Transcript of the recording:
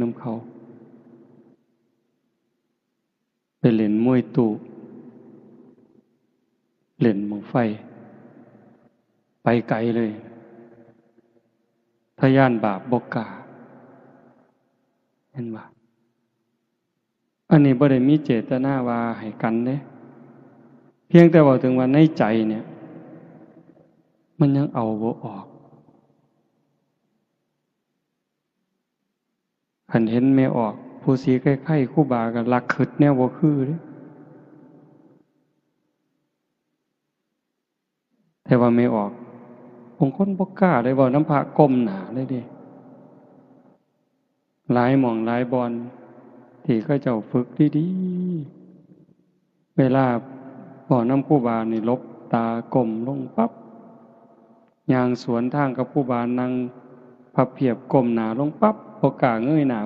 น้ำเขาไปเล่นมวยตู่เล่นบั้งไฟไปไกลเลยทะยานบาปบ่กล้าเห็นบ่อันนี้บ่ได้มีเจตนาว่าให้กันเด้เพียงแต่ว่าถึงว่าในใจเนี่ยมันยังเอาบ่ออกคันเห็นไม่ออกผู้สีใกล้ๆครูบาก็ลักขึดแนวบ่คือเด้แต่ว่าไม่ออกบางคนบ่กล้าได้เว้าน้ำพระก้มหน้าเลยเด้หลายหม่องหลายบอนที่เขาเจ้าฝึกดีๆเวลาเว้าน้ำครูบานี่หลบตาก้มลงปั๊บย่างสวนทางกับครูบานั่งพับเพียบก้มหน้าลงปั๊บบ่กล้าเงยหน้า